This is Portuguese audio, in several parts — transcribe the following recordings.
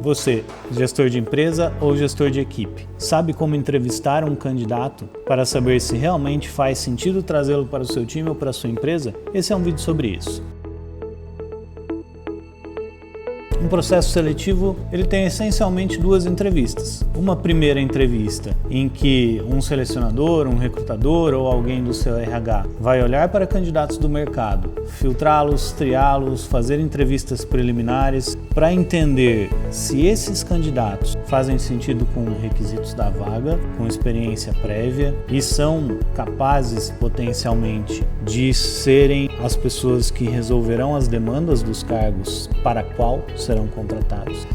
Você, gestor de empresa ou gestor de equipe, sabe como entrevistar um candidato para saber se realmente faz sentido trazê-lo para o seu time ou para a sua empresa? Esse é um vídeo sobre isso. Um processo seletivo, ele tem essencialmente duas entrevistas. Uma primeira entrevista em que um selecionador, um recrutador ou alguém do seu RH vai olhar para candidatos do mercado, filtrá-los, triá-los, fazer entrevistas preliminares para entender se esses candidatos fazem sentido com os requisitos da vaga, com experiência prévia e são capazes potencialmente de serem as pessoas que resolverão as demandas dos cargos para qual serão contratados.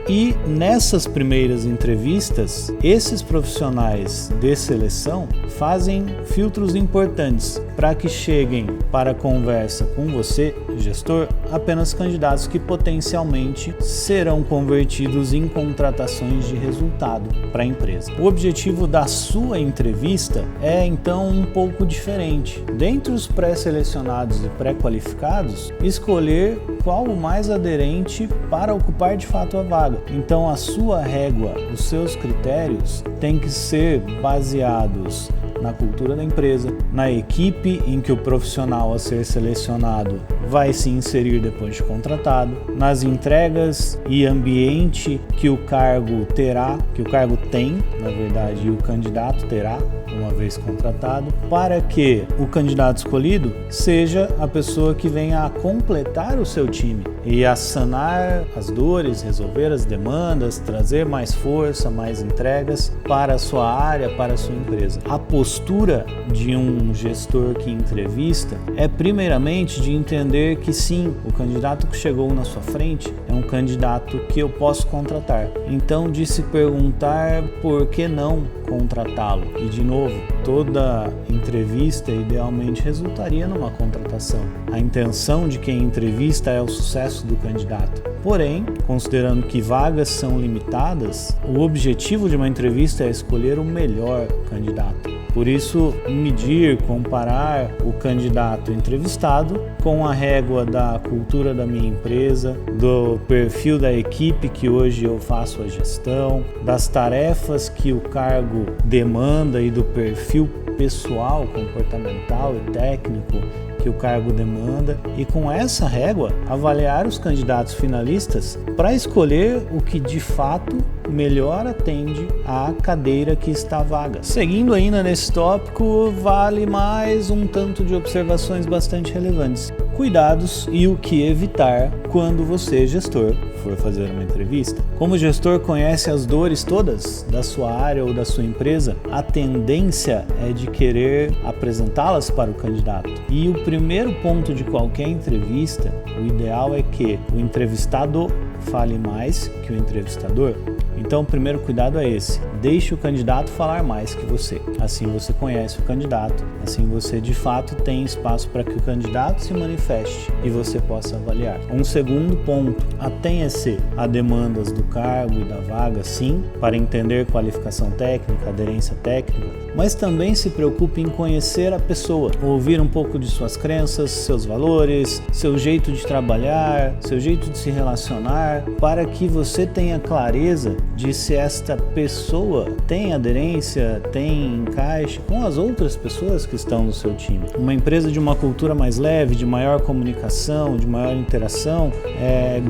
E nessas primeiras entrevistas, esses profissionais de seleção fazem filtros importantes para que cheguem para a conversa com você, gestor, apenas candidatos que potencialmente serão convertidos em contratações de resultado para a empresa. O objetivo da sua entrevista é então um pouco diferente. Dentre os pré-selecionados e pré-qualificados, escolher qual o mais aderente para ocupar de fato a vaga. Então a sua régua, os seus critérios têm que ser baseados na cultura da empresa, na equipe em que o profissional a ser selecionado vai se inserir depois de contratado, nas entregas e ambiente que o cargo terá, que o cargo tem, na verdade, e o candidato terá uma vez contratado, para que o candidato escolhido seja a pessoa que venha a completar o seu time e a sanar as dores, resolver as demandas, trazer mais força, mais entregas para a sua área, para a sua empresa. A postura de um gestor que entrevista é primeiramente de entender que sim, o candidato que chegou na sua frente é um candidato que eu posso contratar. Então de se perguntar por que não contratá-lo. E de novo, toda entrevista idealmente resultaria numa contratação. A intenção de quem entrevista é o sucesso do candidato. Porém, considerando que vagas são limitadas, o objetivo de uma entrevista é escolher o melhor candidato. Por isso, medir, comparar o candidato entrevistado com a régua da cultura da minha empresa, do perfil da equipe que hoje eu faço a gestão, das tarefas que o cargo demanda e do perfil pessoal, comportamental e técnico que o cargo demanda, e com essa régua avaliar os candidatos finalistas para escolher o que de fato melhor atende à cadeira que está vaga. Seguindo ainda nesse tópico, vale mais um tanto de observações bastante relevantes. Cuidados e o que evitar quando você, gestor, for fazer uma entrevista. Como o gestor conhece as dores todas da sua área ou da sua empresa, a tendência é de querer apresentá-las para o candidato. E o primeiro ponto de qualquer entrevista, o ideal é que o entrevistado fale mais que o entrevistador. Então o primeiro cuidado é esse: deixe o candidato falar mais que você. Assim você conhece o candidato, assim você de fato tem espaço para que o candidato se manifeste e você possa avaliar. Um segundo ponto: atenha-se a demandas do cargo e da vaga, sim, para entender qualificação técnica, aderência técnica, mas também se preocupe em conhecer a pessoa, ouvir um pouco de suas crenças, seus valores, seu jeito de trabalhar, seu jeito de se relacionar, para que você tenha clareza de se esta pessoa tem aderência, tem encaixe com as outras pessoas que estão no seu time. Uma empresa de uma cultura mais leve, de maior comunicação, de maior interação,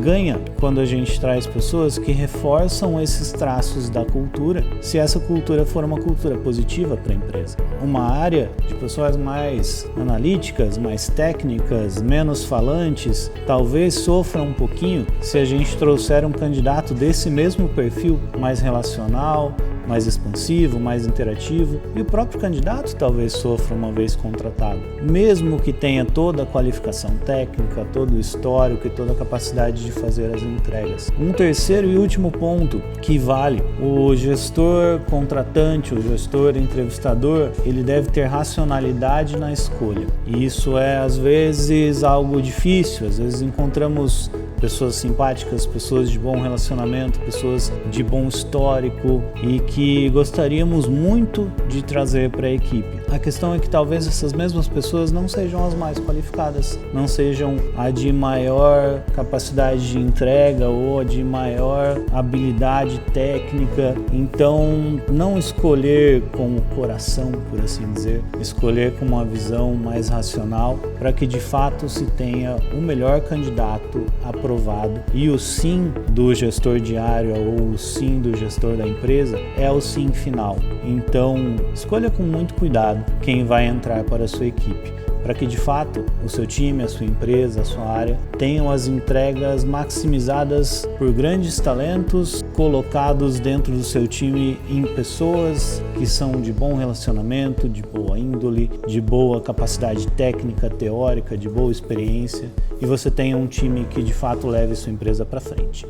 ganha quando a gente traz pessoas que reforçam esses traços da cultura, se essa cultura for uma cultura positiva para a empresa. Uma área de pessoas mais analíticas, mais técnicas, menos falantes, talvez sofra um pouquinho se a gente trouxer um candidato desse mesmo perfil, mais relacional, mais expansivo, mais interativo, e o próprio candidato talvez sofra uma vez contratado, mesmo que tenha toda a qualificação técnica, todo o histórico e toda a capacidade de fazer as entregas. Um terceiro e último ponto que vale: o gestor contratante, o gestor entrevistador, ele deve ter racionalidade na escolha. E isso é às vezes algo difícil, às vezes encontramos pessoas simpáticas, pessoas de bom relacionamento, pessoas de bom histórico e que gostaríamos muito de trazer para a equipe. A questão é que talvez essas mesmas pessoas não sejam as mais qualificadas, não sejam a de maior capacidade de entrega ou a de maior habilidade técnica. Então, não escolher com o coração, por assim dizer, escolher com uma visão mais racional para que de fato se tenha o melhor candidato aprovado. E o sim do gestor de área ou o sim do gestor da empresa é o sim final. Então, escolha com muito cuidado quem vai entrar para a sua equipe, para que de fato o seu time, a sua empresa, a sua área tenham as entregas maximizadas por grandes talentos colocados dentro do seu time em pessoas que são de bom relacionamento, de boa índole, de boa capacidade técnica, teórica, de boa experiência, e você tenha um time que de fato leve sua empresa para frente.